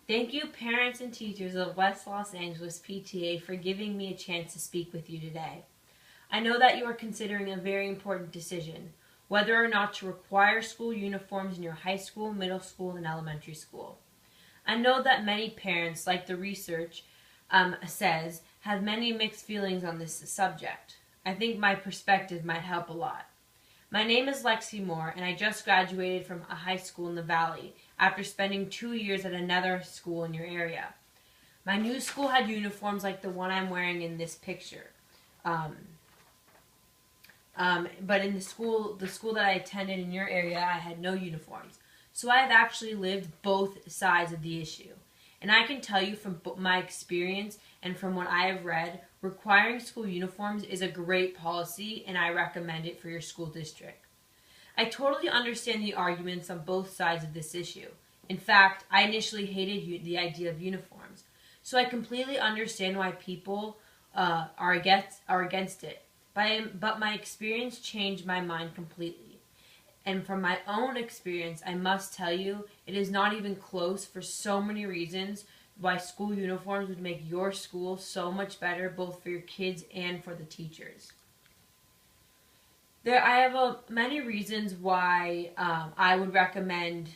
Thank you, parents and teachers of West Los Angeles PTA, for giving me a chance to speak with you today. I know that you are considering a very important decision, whether or not to require school uniforms in your high school, middle school, and elementary school. I know that many parents, like the research says, have many mixed feelings on this subject. I think my perspective might help a lot. My name is Lexi Moore, and I just graduated from a high school in the Valley after spending 2 years at another school in your area. My new school had uniforms like the one I'm wearing in this picture. But in the school that I attended in your area, I had no uniforms. So I have actually lived both sides of the issue. And I can tell you from my experience and from what I have read, requiring school uniforms is a great policy and I recommend it for your school district. I totally understand the arguments on both sides of this issue. In fact, I initially hated the idea of uniforms. So I completely understand why people are against it. But my experience changed my mind completely. And from my own experience, I must tell you, it is not even close for so many reasons why school uniforms would make your school so much better, both for your kids and for the teachers. I have many reasons why I would recommend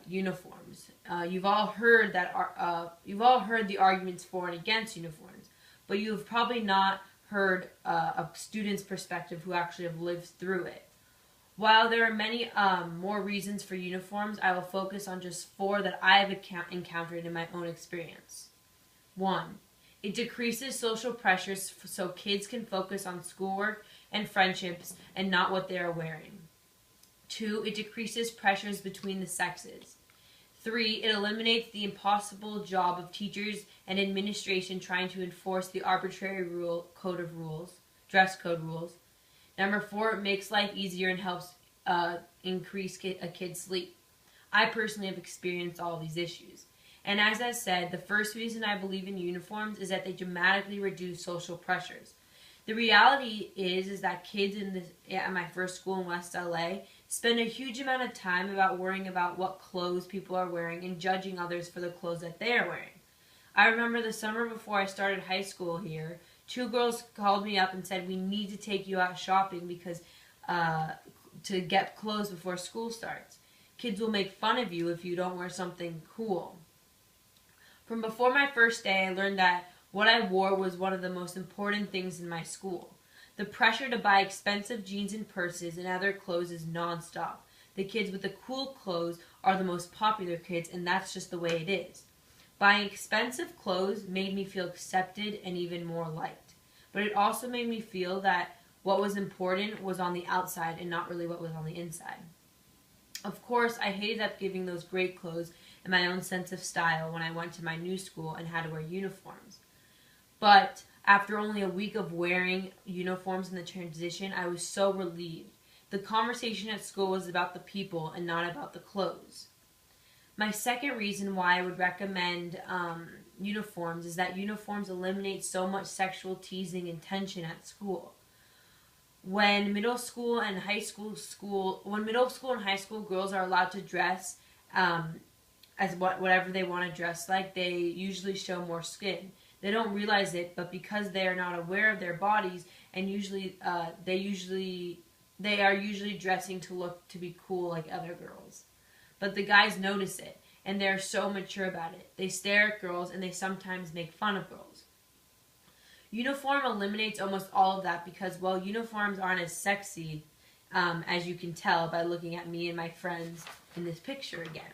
uniforms. You've all heard the arguments for and against uniforms, but you've probably not heard a student's perspective who actually have lived through it. While there are many more reasons for uniforms, I will focus on just 4 that I have encountered in my own experience. 1. It decreases social pressures so kids can focus on schoolwork and friendships and not what they are wearing. 2. It decreases pressures between the sexes. 3. It eliminates the impossible job of teachers and administration trying to enforce the arbitrary dress code rules. Number 4, it makes life easier and helps increase a kid's sleep. I personally have experienced all of these issues. And as I said, the first reason I believe in uniforms is that they dramatically reduce social pressures. The reality is that kids at my first school in West LA spend a huge amount of time worrying about what clothes people are wearing and judging others for the clothes that they are wearing. I remember the summer before I started high school here, 2 girls called me up and said, "We need to take you out shopping because to get clothes before school starts. Kids will make fun of you if you don't wear something cool." From before my first day, I learned that what I wore was one of the most important things in my school. The pressure to buy expensive jeans and purses and other clothes is nonstop. The kids with the cool clothes are the most popular kids, and that's just the way it is. Buying expensive clothes made me feel accepted and even more liked. But it also made me feel that what was important was on the outside and not really what was on the inside. Of course, I hated up giving those great clothes and my own sense of style when I went to my new school and had to wear uniforms. But after only a week of wearing uniforms in the transition, I was so relieved. The conversation at school was about the people and not about the clothes. My second reason why I would recommend uniforms is that uniforms eliminate so much sexual teasing and tension at school. When middle school and high school girls are allowed to dress as whatever they want to dress like, they usually show more skin. They don't realize it, but because they are not aware of their bodies, and they are usually dressing to be cool like other girls. But the guys notice it, and they're so mature about it. They stare at girls, and they sometimes make fun of girls. Uniform eliminates almost all of that because, well, uniforms aren't as sexy as you can tell by looking at me and my friends in this picture again.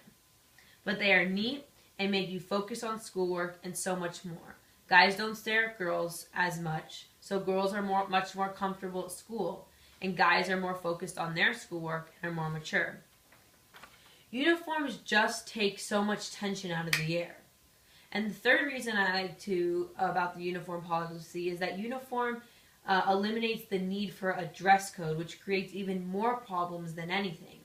But they are neat and make you focus on schoolwork and so much more. Guys don't stare at girls as much, so girls are much more comfortable at school, and guys are more focused on their schoolwork and are more mature. Uniforms just take so much tension out of the air. And the third reason I like about the uniform policy is that uniform eliminates the need for a dress code, which creates even more problems than anything.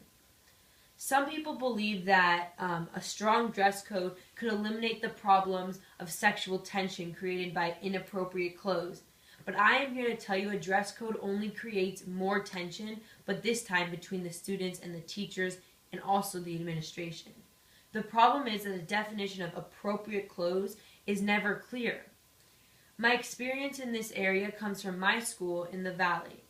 Some people believe that a strong dress code could eliminate the problems of sexual tension created by inappropriate clothes. But I am here to tell you a dress code only creates more tension, but this time between the students and the teachers and also the administration. The problem is that the definition of appropriate clothes is never clear. My experience in this area comes from my school in the Valley.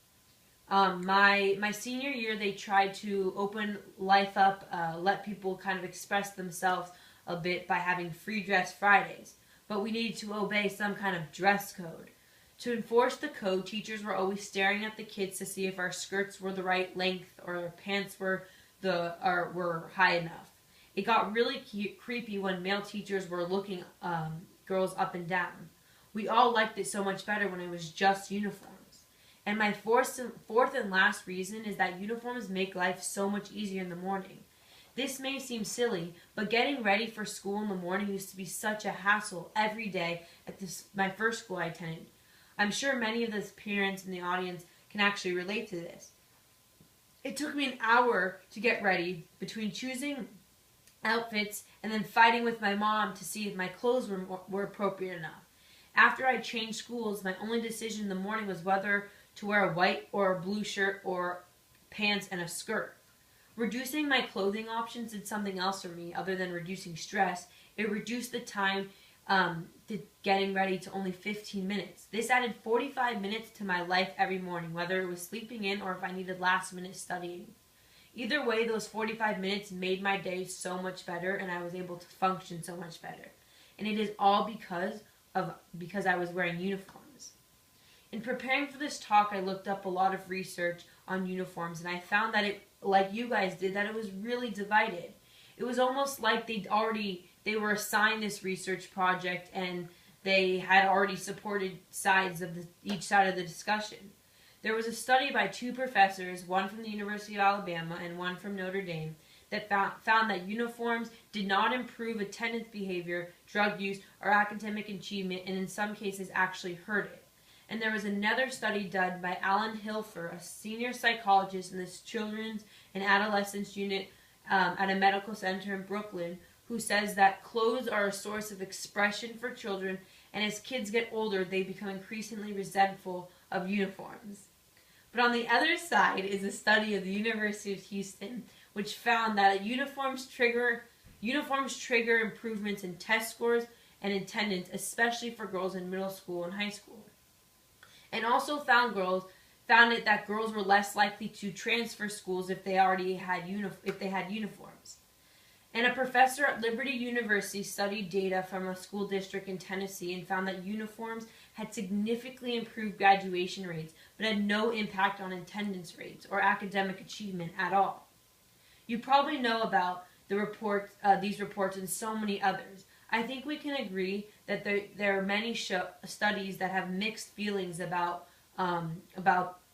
My senior year, they tried to open life up, let people kind of express themselves a bit by having free dress Fridays. But we needed to obey some kind of dress code. To enforce the code, teachers were always staring at the kids to see if our skirts were the right length or our pants were high enough. It got really creepy when male teachers were looking girls up and down. We all liked it so much better when it was just uniforms. And my fourth and last reason is that uniforms make life so much easier in the morning. This may seem silly, but getting ready for school in the morning used to be such a hassle every day at my first school I attended. I'm sure many of the parents in the audience can actually relate to this. It took me an hour to get ready between choosing outfits and then fighting with my mom to see if my clothes were appropriate enough. After I changed schools, my only decision in the morning was whether to wear a white or a blue shirt or pants and a skirt. Reducing my clothing options did something else for me other than reducing stress. It reduced the time to getting ready to only 15 minutes. This added 45 minutes to my life every morning, whether it was sleeping in or if I needed last minute studying. Either way, those 45 minutes made my day so much better and I was able to function so much better. And it is all because I was wearing uniforms. In preparing for this talk, I looked up a lot of research on uniforms and I found that it, like you guys did, that it was really divided. It was almost like they were assigned this research project and they had already supported sides of each side of the discussion. There was a study by two professors, one from the University of Alabama and one from Notre Dame, that found that uniforms did not improve attendance behavior, drug use, or academic achievement, and in some cases actually hurt it. And there was another study done by Alan Hilfer, a senior psychologist in the Children's and Adolescents Unit at a medical center in Brooklyn, who says that clothes are a source of expression for children, and as kids get older, they become increasingly resentful of uniforms. But on the other side is a study of the University of Houston, which found that uniforms trigger improvements in test scores and attendance, especially for girls in middle school and high school. And also found it that girls were less likely to transfer schools if they had uniforms. And a professor at Liberty University studied data from a school district in Tennessee and found that uniforms had significantly improved graduation rates, but had no impact on attendance rates or academic achievement at all. You probably know about these reports and so many others. I think we can agree that there are many studies that have mixed feelings about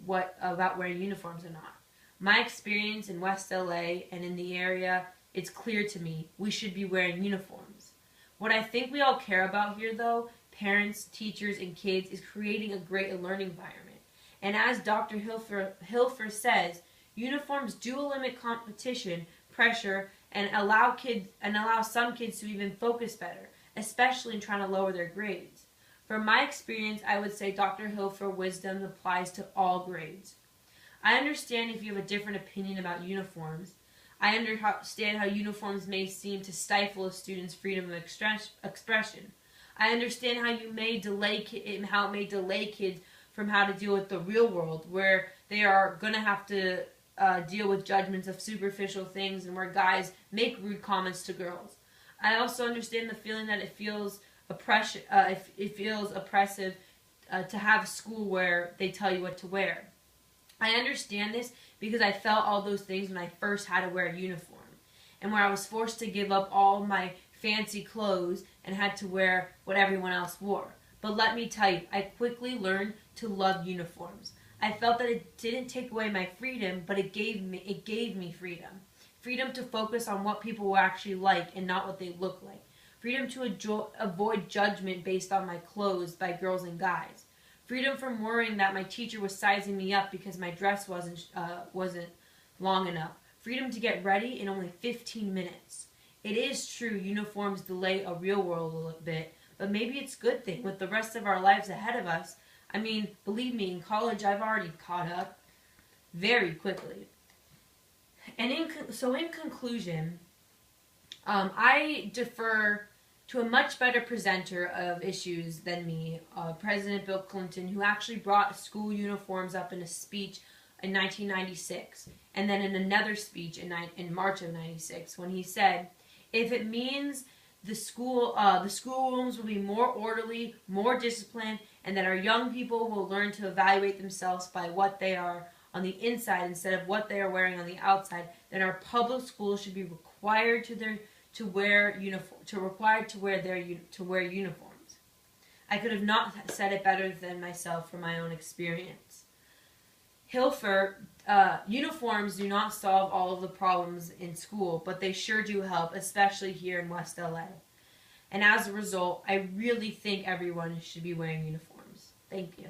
wearing uniforms or not. My experience in West LA and in the area, it's clear to me we should be wearing uniforms. What I think we all care about here, though, parents, teachers, and kids, is creating a great learning environment. And as Dr. Hilfer says, uniforms do limit competition, pressure, and allow some kids to even focus better, especially in trying to lower their grades. From my experience, I would say Dr. Hilfer wisdom applies to all grades. I understand if you have a different opinion about uniforms. I understand how uniforms may seem to stifle a student's freedom of expression. I understand how it may delay kids from how to deal with the real world, where they are going to have to deal with judgments of superficial things and where guys make rude comments to girls. I also understand the feeling that it feels oppressive to have a school where they tell you what to wear. I understand this because I felt all those things when I first had to wear a uniform, and where I was forced to give up all my fancy clothes and had to wear what everyone else wore. But let me tell you, I quickly learned to love uniforms. I felt that it didn't take away my freedom, but it gave me freedom. Freedom to focus on what people were actually like and not what they look like. Freedom to avoid judgment based on my clothes by girls and guys. Freedom from worrying that my teacher was sizing me up because my dress wasn't long enough. Freedom to get ready in only 15 minutes. It is true uniforms delay a real world a little bit, but maybe it's a good thing with the rest of our lives ahead of us. I mean, believe me, in college I've already caught up very quickly. And in conclusion, I defer to a much better presenter of issues than me, President Bill Clinton, who actually brought school uniforms up in a speech in 1996, and then in another speech in March of 96, when he said, if it means the schoolrooms will be more orderly, more disciplined, and that our young people will learn to evaluate themselves by what they are on the inside instead of what they are wearing on the outside, then our public schools should be required to wear uniforms. I could have not said it better than myself from my own experience. Hilfer, uniforms do not solve all of the problems in school, but they sure do help, especially here in West LA. And as a result, I really think everyone should be wearing uniforms. Thank you.